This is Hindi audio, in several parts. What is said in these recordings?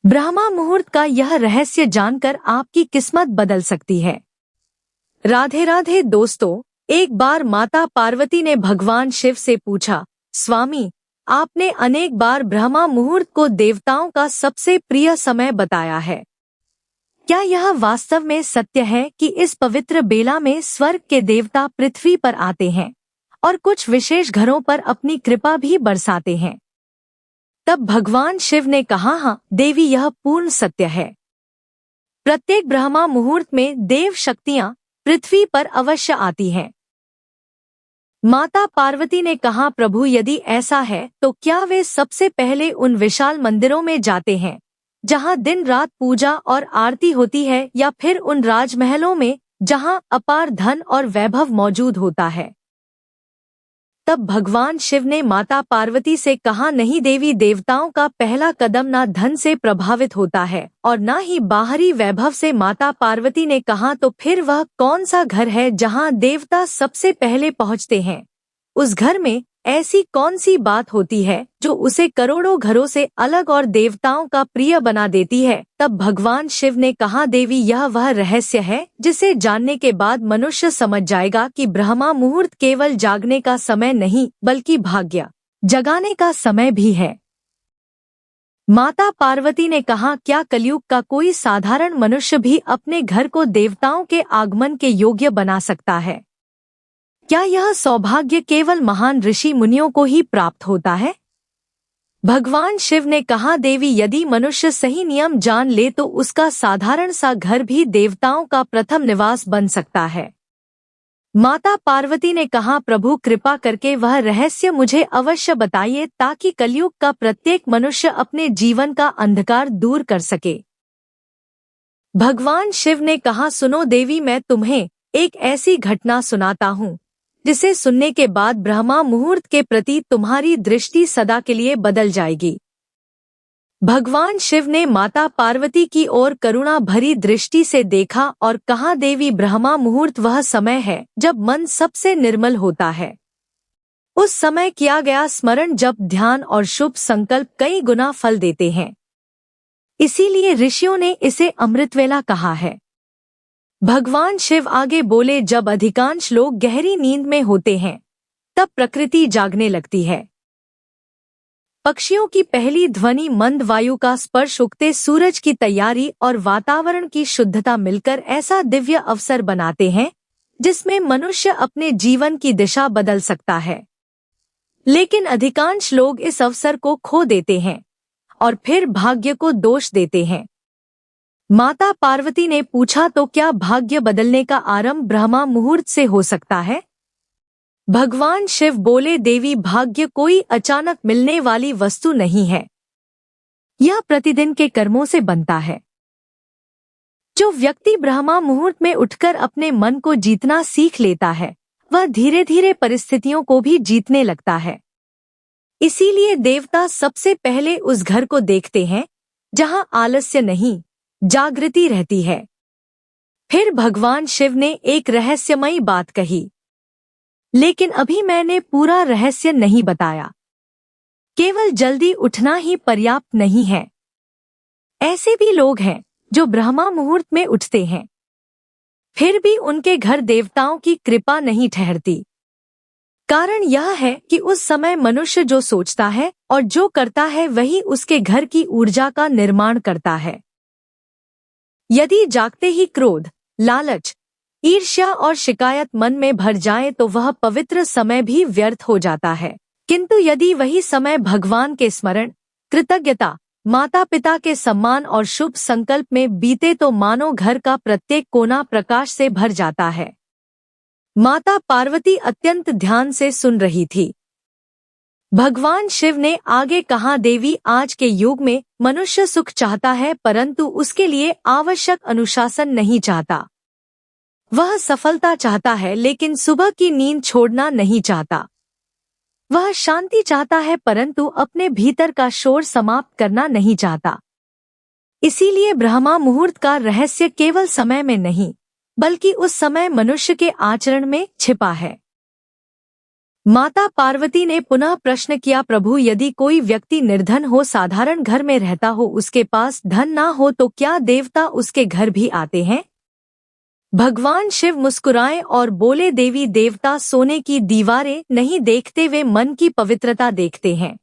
ब्रह्मा मुहूर्त का यह रहस्य जानकर आपकी किस्मत बदल सकती है। राधे राधे दोस्तों, एक बार माता पार्वती ने भगवान शिव से पूछा, स्वामी, आपने अनेक बार ब्रह्मा मुहूर्त को देवताओं का सबसे प्रिय समय बताया है। क्या यह वास्तव में सत्य है कि इस पवित्र बेला में स्वर्ग के देवता पृथ्वी पर आते हैं और कुछ विशेष घरों पर अपनी कृपा भी बरसाते हैं? तब भगवान शिव ने कहा, हाँ देवी, यह पूर्ण सत्य है। प्रत्येक ब्रह्मा मुहूर्त में देव शक्तियां पृथ्वी पर अवश्य आती हैं। माता पार्वती ने कहा, प्रभु, यदि ऐसा है तो क्या वे सबसे पहले उन विशाल मंदिरों में जाते हैं जहां दिन रात पूजा और आरती होती है, या फिर उन राजमहलों में जहां अपार धन और वैभव मौजूद होता है? तब भगवान शिव ने माता पार्वती से कहा, नहीं देवी, देवताओं का पहला कदम ना धन से प्रभावित होता है और ना ही बाहरी वैभव से। माता पार्वती ने कहा, तो फिर वह कौन सा घर है जहां देवता सबसे पहले पहुंचते हैं? उस घर में ऐसी कौन सी बात होती है जो उसे करोड़ों घरों से अलग और देवताओं का प्रिय बना देती है? तब भगवान शिव ने कहा, देवी, यह वह रहस्य है जिसे जानने के बाद मनुष्य समझ जाएगा कि ब्रह्मा मुहूर्त केवल जागने का समय नहीं बल्कि भाग्य जगाने का समय भी है। माता पार्वती ने कहा, क्या कलयुग का कोई साधारण मनुष्य भी अपने घर को देवताओं के आगमन के योग्य बना सकता है? क्या यह सौभाग्य केवल महान ऋषि मुनियों को ही प्राप्त होता है? भगवान शिव ने कहा, देवी, यदि मनुष्य सही नियम जान ले तो उसका साधारण सा घर भी देवताओं का प्रथम निवास बन सकता है। माता पार्वती ने कहा, प्रभु, कृपा करके वह रहस्य मुझे अवश्य बताइए ताकि कलयुग का प्रत्येक मनुष्य अपने जीवन का अंधकार दूर कर सके। भगवान शिव ने कहा, सुनो देवी, मैं तुम्हें एक ऐसी घटना सुनाता हूँ जिसे सुनने के बाद ब्रह्मा मुहूर्त के प्रति तुम्हारी दृष्टि सदा के लिए बदल जाएगी। भगवान शिव ने माता पार्वती की ओर करुणा भरी दृष्टि से देखा और कहा, देवी, ब्रह्मा मुहूर्त वह समय है जब मन सबसे निर्मल होता है। उस समय किया गया स्मरण, जप, ध्यान और शुभ संकल्प कई गुना फल देते हैं। इसीलिए ऋषियों ने इसे अमृतवेला कहा है। भगवान शिव आगे बोले, जब अधिकांश लोग गहरी नींद में होते हैं तब प्रकृति जागने लगती है। पक्षियों की पहली ध्वनि, मंद वायु का स्पर्श, उगते सूरज की तैयारी और वातावरण की शुद्धता मिलकर ऐसा दिव्य अवसर बनाते हैं जिसमें मनुष्य अपने जीवन की दिशा बदल सकता है। लेकिन अधिकांश लोग इस अवसर को खो देते हैं और फिर भाग्य को दोष देते हैं। माता पार्वती ने पूछा, तो क्या भाग्य बदलने का आरंभ ब्रह्मा मुहूर्त से हो सकता है? भगवान शिव बोले, देवी, भाग्य कोई अचानक मिलने वाली वस्तु नहीं है। यह प्रतिदिन के कर्मों से बनता है। जो व्यक्ति ब्रह्मा मुहूर्त में उठकर अपने मन को जीतना सीख लेता है वह धीरे धीरे परिस्थितियों को भी जीतने लगता है। इसीलिए देवता सबसे पहले उस घर को देखते हैं जहां आलस्य नहीं, जागृति रहती है। फिर भगवान शिव ने एक रहस्यमयी बात कही, लेकिन अभी मैंने पूरा रहस्य नहीं बताया। केवल जल्दी उठना ही पर्याप्त नहीं है। ऐसे भी लोग हैं जो ब्रह्मा मुहूर्त में उठते हैं, फिर भी उनके घर देवताओं की कृपा नहीं ठहरती। कारण यह है कि उस समय मनुष्य जो सोचता है और जो करता है वही उसके घर की ऊर्जा का निर्माण करता है। यदि जागते ही क्रोध, लालच, ईर्ष्या और शिकायत मन में भर जाए तो वह पवित्र समय भी व्यर्थ हो जाता है। किंतु यदि वही समय भगवान के स्मरण, कृतज्ञता, माता पिता के सम्मान और शुभ संकल्प में बीते तो मानो घर का प्रत्येक कोना प्रकाश से भर जाता है। माता पार्वती अत्यंत ध्यान से सुन रही थी। भगवान शिव ने आगे कहा, देवी, आज के युग में मनुष्य सुख चाहता है परंतु उसके लिए आवश्यक अनुशासन नहीं चाहता। वह सफलता चाहता है लेकिन सुबह की नींद छोड़ना नहीं चाहता। वह शांति चाहता है परंतु अपने भीतर का शोर समाप्त करना नहीं चाहता। इसीलिए ब्रह्मा मुहूर्त का रहस्य केवल समय में नहीं बल्कि उस समय मनुष्य के आचरण में छिपा है। माता पार्वती ने पुनः प्रश्न किया, प्रभु यदि कोई व्यक्ति निर्धन हो, साधारण घर में रहता हो, उसके पास धन ना हो, तो क्या देवता उसके घर भी आते हैं? भगवान शिव मुस्कुराए और बोले, देवी देवता सोने की दीवारें नहीं देखते, वे मन की पवित्रता देखते हैं।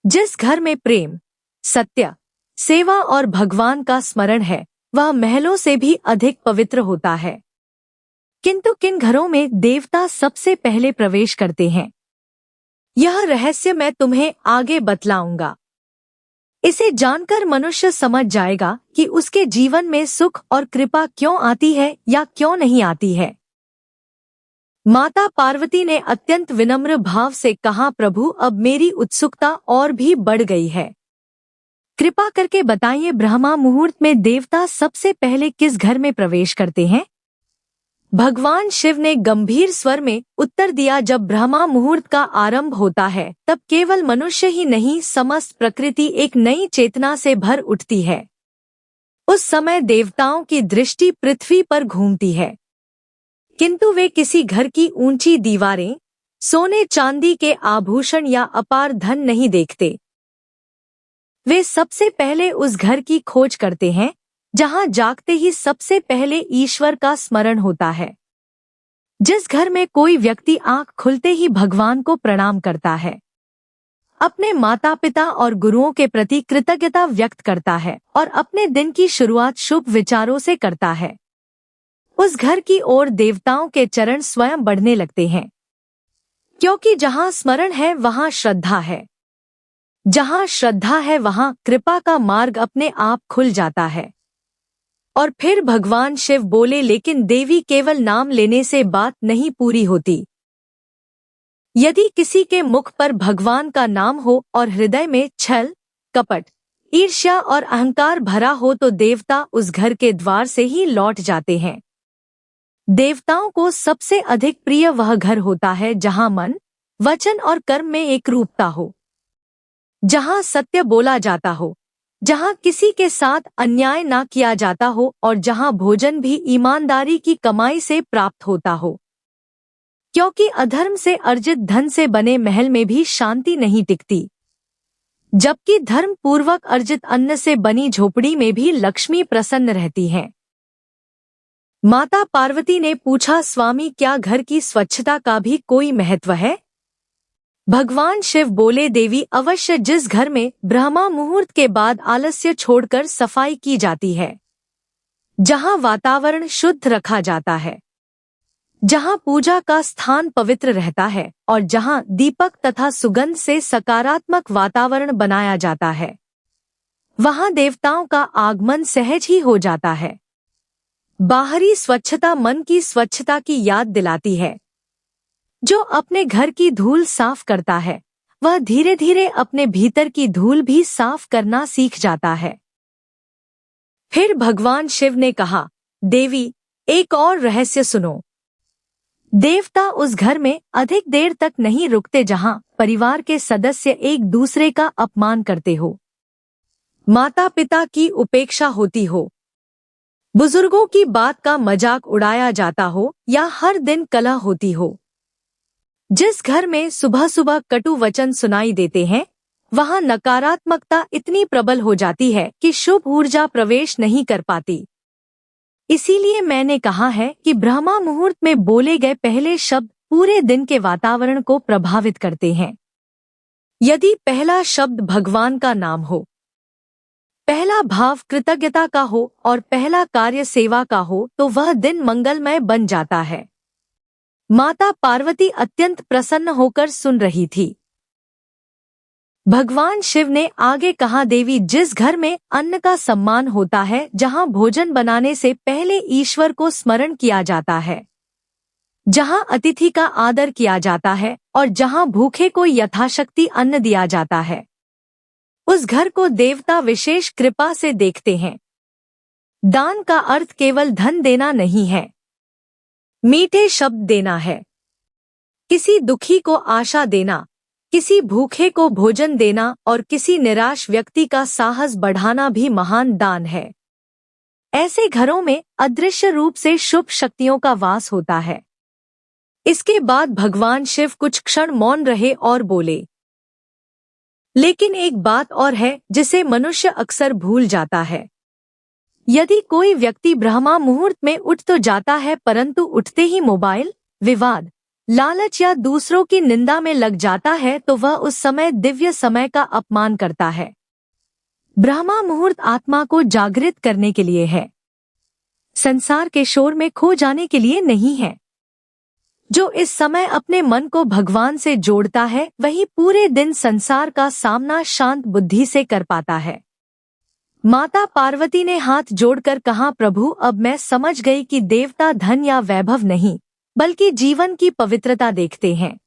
जिस घर में प्रेम, सत्य, सेवा और भगवान का स्मरण है, वह महलों से भी अधिक पवित्र होता है। किंतु किन घरों में देवता सबसे पहले प्रवेश करते हैं, यह रहस्य मैं तुम्हें आगे बतलाऊंगा। इसे जानकर मनुष्य समझ जाएगा कि उसके जीवन में सुख और कृपा क्यों आती है या क्यों नहीं आती है। माता पार्वती ने अत्यंत विनम्र भाव से कहा, प्रभु अब मेरी उत्सुकता और भी बढ़ गई है। कृपा करके बताइए, ब्रह्मा मुहूर्त में देवता सबसे पहले किस घर में प्रवेश करते हैं? भगवान शिव ने गंभीर स्वर में उत्तर दिया, जब ब्रह्मा मुहूर्त का आरंभ होता है, तब केवल मनुष्य ही नहीं, समस्त प्रकृति एक नई चेतना से भर उठती है। उस समय देवताओं की दृष्टि पृथ्वी पर घूमती है, किंतु वे किसी घर की ऊंची दीवारें, सोने चांदी के आभूषण या अपार धन नहीं देखते। वे सबसे पहले उस घर की खोज करते हैं जहां जागते ही सबसे पहले ईश्वर का स्मरण होता है। जिस घर में कोई व्यक्ति आंख खुलते ही भगवान को प्रणाम करता है, अपने माता पिता और गुरुओं के प्रति कृतज्ञता व्यक्त करता है और अपने दिन की शुरुआत शुभ विचारों से करता है, उस घर की ओर देवताओं के चरण स्वयं बढ़ने लगते हैं। क्योंकि जहां स्मरण है वहां श्रद्धा है, जहां श्रद्धा है वहां कृपा का मार्ग अपने आप खुल जाता है। और फिर भगवान शिव बोले, लेकिन देवी केवल नाम लेने से बात नहीं पूरी होती। यदि किसी के मुख पर भगवान का नाम हो और हृदय में छल, कपट, ईर्ष्या और अहंकार भरा हो, तो देवता उस घर के द्वार से ही लौट जाते हैं। देवताओं को सबसे अधिक प्रिय वह घर होता है जहां मन, वचन और कर्म में एक रूपता हो, जहां सत्य बोला जाता हो, जहां किसी के साथ अन्याय ना किया जाता हो और जहां भोजन भी ईमानदारी की कमाई से प्राप्त होता हो। क्योंकि अधर्म से अर्जित धन से बने महल में भी शांति नहीं टिकती, जबकि धर्म पूर्वक अर्जित अन्न से बनी झोपड़ी में भी लक्ष्मी प्रसन्न रहती है। माता पार्वती ने पूछा, स्वामी क्या घर की स्वच्छता का भी कोई महत्व है? भगवान शिव बोले, देवी अवश्य, जिस घर में ब्रह्मा मुहूर्त के बाद आलस्य छोड़कर सफाई की जाती है, जहां वातावरण शुद्ध रखा जाता है, जहां पूजा का स्थान पवित्र रहता है और जहां दीपक तथा सुगंध से सकारात्मक वातावरण बनाया जाता है, वहां देवताओं का आगमन सहज ही हो जाता है। बाहरी स्वच्छता मन की स्वच्छता की याद दिलाती है। जो अपने घर की धूल साफ करता है, वह धीरे धीरे अपने भीतर की धूल भी साफ करना सीख जाता है। फिर भगवान शिव ने कहा, देवी एक और रहस्य सुनो। देवता उस घर में अधिक देर तक नहीं रुकते जहां परिवार के सदस्य एक दूसरे का अपमान करते हो, माता पिता की उपेक्षा होती हो, बुजुर्गों की बात का मजाक उड़ाया जाता हो या हर दिन कलह होती हो। जिस घर में सुबह सुबह कटु वचन सुनाई देते हैं, वहां नकारात्मकता इतनी प्रबल हो जाती है कि शुभ ऊर्जा प्रवेश नहीं कर पाती। इसीलिए मैंने कहा है कि ब्रह्मा मुहूर्त में बोले गए पहले शब्द पूरे दिन के वातावरण को प्रभावित करते हैं। यदि पहला शब्द भगवान का नाम हो, पहला भाव कृतज्ञता का हो और पहला कार्य सेवा का हो, तो वह दिन मंगलमय बन जाता है। माता पार्वती अत्यंत प्रसन्न होकर सुन रही थी। भगवान शिव ने आगे कहा, देवी जिस घर में अन्न का सम्मान होता है, जहां भोजन बनाने से पहले ईश्वर को स्मरण किया जाता है, जहां अतिथि का आदर किया जाता है और जहां भूखे को यथाशक्ति अन्न दिया जाता है, उस घर को देवता विशेष कृपा से देखते हैं। दान का अर्थ केवल धन देना नहीं है, मीठे शब्द देना है। किसी दुखी को आशा देना, किसी भूखे को भोजन देना और किसी निराश व्यक्ति का साहस बढ़ाना भी महान दान है। ऐसे घरों में अदृश्य रूप से शुभ शक्तियों का वास होता है। इसके बाद भगवान शिव कुछ क्षण मौन रहे और बोले, लेकिन एक बात और है जिसे मनुष्य अक्सर भूल जाता है। यदि कोई व्यक्ति ब्रह्मा मुहूर्त में उठ तो जाता है, परंतु उठते ही मोबाइल, विवाद, लालच या दूसरों की निंदा में लग जाता है, तो वह उस समय दिव्य समय का अपमान करता है। ब्रह्मा मुहूर्त आत्मा को जागृत करने के लिए है, संसार के शोर में खो जाने के लिए नहीं है। जो इस समय अपने मन को भगवान से जोड़ता है, वही पूरे दिन संसार का सामना शांत बुद्धि से कर पाता है। माता पार्वती ने हाथ जोड़कर कहा, प्रभु, अब मैं समझ गई कि देवता धन या वैभव नहीं, बल्कि जीवन की पवित्रता देखते हैं।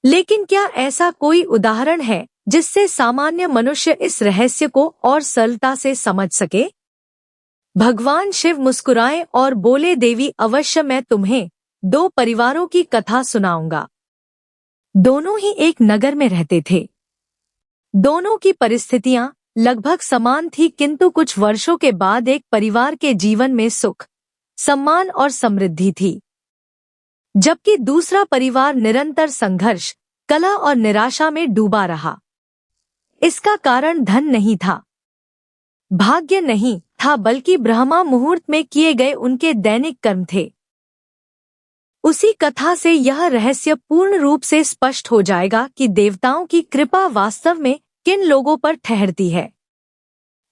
लेकिन क्या ऐसा कोई उदाहरण है जिससे सामान्य मनुष्य इस रहस्य को और सरलता से समझ सके? भगवान शिव मुस्कुराए और बोले, देवी, अवश्य मैं तुम्हें 2 परिवारों की कथा सुनाऊंगा। दोनों ही एक नगर में रहते थे। दोनों की परिस्थितियां लगभग समान थी, किंतु कुछ वर्षों के बाद एक परिवार के जीवन में सुख, सम्मान और समृद्धि थी, जबकि दूसरा परिवार निरंतर संघर्ष, कलह और निराशा में डूबा रहा। इसका कारण धन नहीं था, भाग्य नहीं था, बल्कि ब्रह्मा मुहूर्त में किए गए उनके दैनिक कर्म थे। उसी कथा से यह रहस्य पूर्ण रूप से स्पष्ट हो जाएगा कि देवताओं की कृपा वास्तव में किन लोगों पर ठहरती है।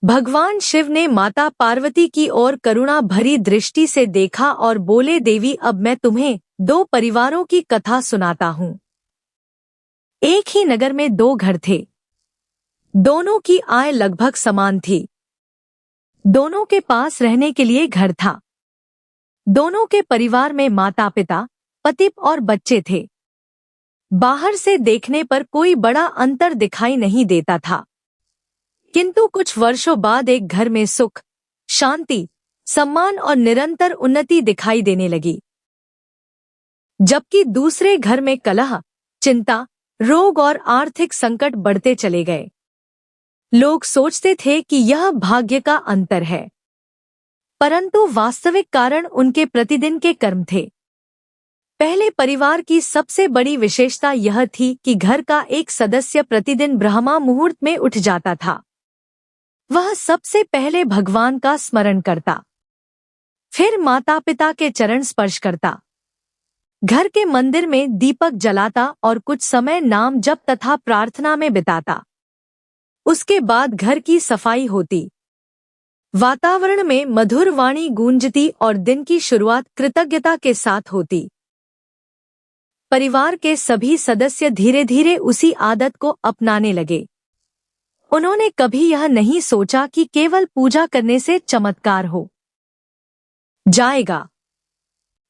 भगवान शिव ने माता पार्वती की ओर करुणा भरी दृष्टि से देखा और बोले, देवी, अब मैं तुम्हें 2 परिवारों की कथा सुनाता हूँ। एक ही नगर में 2 घर थे। दोनों की आय लगभग समान थी। दोनों के पास रहने के लिए घर था। दोनों के परिवार में माता पिता, पति और बच्चे थे। बाहर से देखने पर कोई बड़ा अंतर दिखाई नहीं देता था, किंतु कुछ वर्षों बाद एक घर में सुख, शांति, सम्मान और निरंतर उन्नति दिखाई देने लगी, जबकि दूसरे घर में कलह, चिंता, रोग और आर्थिक संकट बढ़ते चले गए। लोग सोचते थे कि यह भाग्य का अंतर है, परंतु वास्तविक कारण उनके प्रतिदिन के कर्म थे। पहले परिवार की सबसे बड़ी विशेषता यह थी कि घर का एक सदस्य प्रतिदिन ब्रह्मा मुहूर्त में उठ जाता था। वह सबसे पहले भगवान का स्मरण करता, फिर माता पिता के चरण स्पर्श करता, घर के मंदिर में दीपक जलाता और कुछ समय नाम जप तथा प्रार्थना में बिताता। उसके बाद घर की सफाई होती, वातावरण में मधुर वाणी गूंजती और दिन की शुरुआत कृतज्ञता के साथ होती। परिवार के सभी सदस्य धीरे धीरे उसी आदत को अपनाने लगे। उन्होंने कभी यह नहीं सोचा कि केवल पूजा करने से चमत्कार हो जाएगा।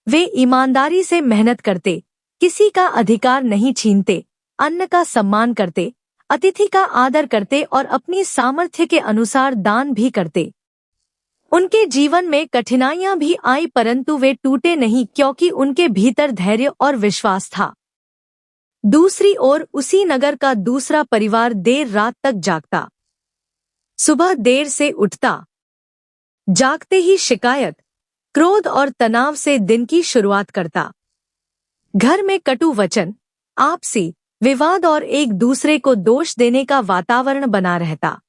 वे ईमानदारी से मेहनत करते, किसी का अधिकार नहीं छीनते, अन्न का सम्मान करते, अतिथि का आदर करते और अपनी सामर्थ्य के अनुसार दान भी करते। उनके जीवन में कठिनाइयां भी आई, परंतु वे टूटे नहीं, क्योंकि उनके भीतर धैर्य और विश्वास था। दूसरी ओर उसी नगर का दूसरा परिवार देर रात तक जागता, सुबह देर से उठता, जागते ही शिकायत, क्रोध और तनाव से दिन की शुरुआत करता। घर में कटु वचन, आपसी विवाद और एक दूसरे को दोष देने का वातावरण बना रहता।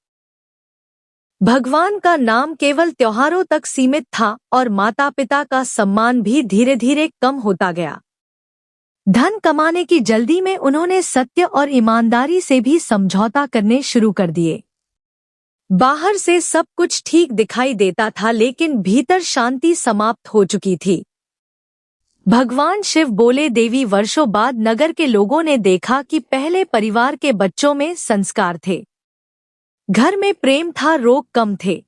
भगवान का नाम केवल त्योहारों तक सीमित था और माता पिता का सम्मान भी धीरे धीरे कम होता गया। धन कमाने की जल्दी में उन्होंने सत्य और ईमानदारी से भी समझौता करने शुरू कर दिए। बाहर से सब कुछ ठीक दिखाई देता था, लेकिन भीतर शांति समाप्त हो चुकी थी। भगवान शिव बोले, देवी, वर्षों बाद नगर के लोगों ने देखा कि पहले परिवार के बच्चों में संस्कार थे, घर में प्रेम था, रोग कम थे,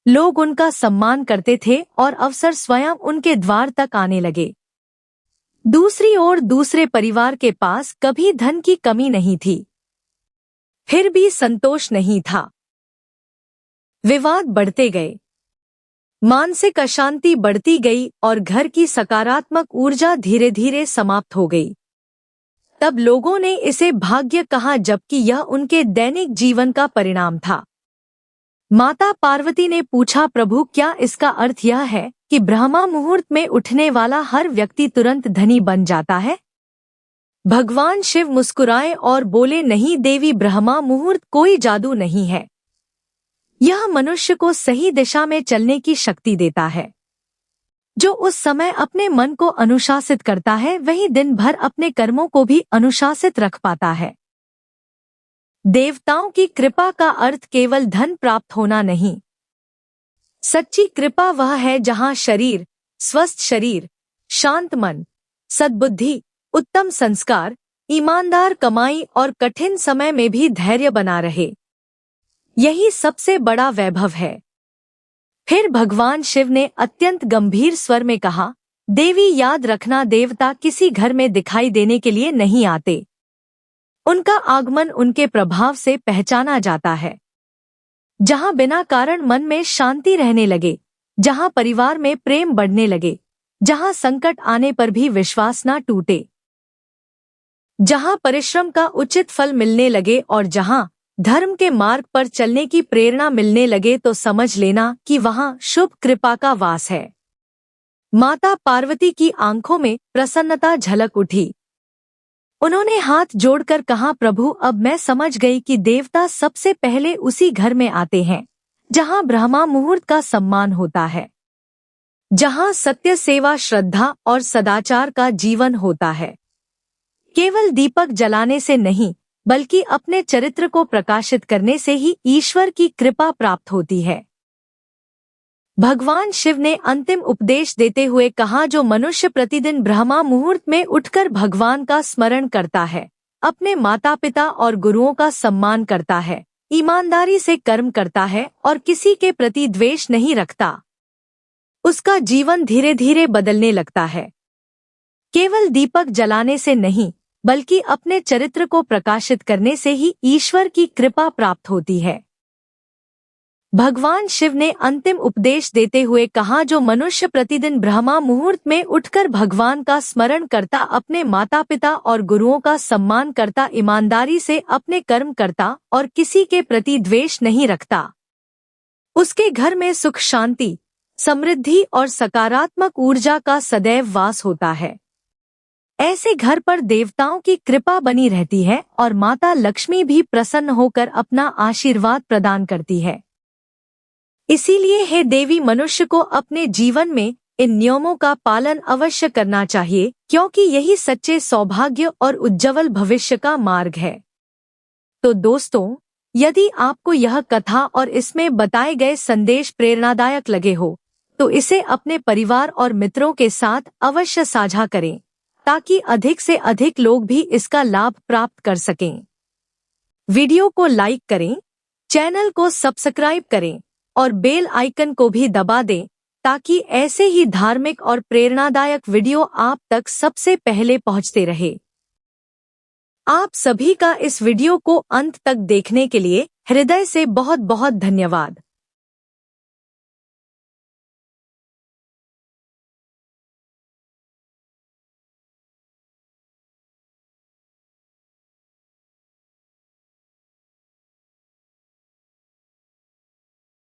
लोग उनका सम्मान करते थे और अवसर स्वयं उनके द्वार तक आने लगे। दूसरी ओर दूसरे परिवार के पास कभी धन की कमी नहीं थी, फिर भी संतोष नहीं था। विवाद बढ़ते गए, मानसिक अशांति बढ़ती गई और घर की सकारात्मक ऊर्जा धीरे धीरे समाप्त हो गई। तब लोगों ने इसे भाग्य कहा, जबकि यह उनके दैनिक जीवन का परिणाम था। माता पार्वती ने पूछा, प्रभु क्या इसका अर्थ यह है कि ब्रह्मा मुहूर्त में उठने वाला हर व्यक्ति तुरंत धनी बन जाता है? भगवान शिव मुस्कुराए और बोले, नहीं देवी, ब्रह्मा मुहूर्त कोई जादू नहीं है। यह मनुष्य को सही दिशा में चलने की शक्ति देता है। जो उस समय अपने मन को अनुशासित करता है वही दिन भर अपने कर्मों को भी अनुशासित रख पाता है। देवताओं की कृपा का अर्थ केवल धन प्राप्त होना नहीं। सच्ची कृपा वह है जहां शरीर, स्वस्थ शरीर, शांत मन, सद्बुद्धि, उत्तम संस्कार, ईमानदार कमाई और कठिन समय में भी धैर्य बना रहे। यही सबसे बड़ा वैभव है। फिर भगवान शिव ने अत्यंत गंभीर स्वर में कहा, देवी याद रखना, देवता किसी घर में दिखाई देने के लिए नहीं आते। उनका आगमन उनके प्रभाव से पहचाना जाता है। जहां बिना कारण मन में शांति रहने लगे, जहां परिवार में प्रेम बढ़ने लगे, जहां संकट आने पर भी विश्वास न टूटे, जहां परिश्रम का उचित फल मिलने लगे और जहां धर्म के मार्ग पर चलने की प्रेरणा मिलने लगे, तो समझ लेना कि वहां शुभ कृपा का वास है। माता पार्वती की आंखों में प्रसन्नता झलक उठी। उन्होंने हाथ जोड़कर कहा, प्रभु अब मैं समझ गई कि देवता सबसे पहले उसी घर में आते हैं जहां ब्रह्मा मुहूर्त का सम्मान होता है, जहां सत्य, सेवा, श्रद्धा और सदाचार का जीवन होता है। केवल दीपक जलाने से नहीं, बल्कि अपने चरित्र को प्रकाशित करने से ही ईश्वर की कृपा प्राप्त होती है। भगवान शिव ने अंतिम उपदेश देते हुए कहा, जो मनुष्य प्रतिदिन ब्रह्मा मुहूर्त में उठकर भगवान का स्मरण करता है, अपने माता पिता और गुरुओं का सम्मान करता है, ईमानदारी से कर्म करता है और किसी के प्रति द्वेष नहीं रखता, उसका जीवन धीरे धीरे बदलने लगता है। केवल दीपक जलाने से नहीं, बल्कि अपने चरित्र को प्रकाशित करने से ही ईश्वर की कृपा प्राप्त होती है। भगवान शिव ने अंतिम उपदेश देते हुए कहा, जो मनुष्य प्रतिदिन ब्रह्मा मुहूर्त में उठकर भगवान का स्मरण करता, अपने माता पिता और गुरुओं का सम्मान करता, ईमानदारी से अपने कर्म करता और किसी के प्रति द्वेष नहीं रखता, उसके घर में सुख, शांति, समृद्धि और सकारात्मक ऊर्जा का सदैव वास होता है। ऐसे घर पर देवताओं की कृपा बनी रहती है और माता लक्ष्मी भी प्रसन्न होकर अपना आशीर्वाद प्रदान करती है। इसीलिए हे देवी, मनुष्य को अपने जीवन में इन नियमों का पालन अवश्य करना चाहिए, क्योंकि यही सच्चे सौभाग्य और उज्जवल भविष्य का मार्ग है। तो दोस्तों, यदि आपको यह कथा और इसमें बताए गए संदेश प्रेरणादायक लगे हो, तो इसे अपने परिवार और मित्रों के साथ अवश्य साझा करें, ताकि अधिक से अधिक लोग भी इसका लाभ प्राप्त कर सकें। वीडियो को लाइक करें, चैनल को सब्सक्राइब करें और बेल आइकन को भी दबा दें, ताकि ऐसे ही धार्मिक और प्रेरणादायक वीडियो आप तक सबसे पहले पहुंचते रहे। आप सभी का इस वीडियो को अंत तक देखने के लिए हृदय से बहुत बहुत धन्यवाद।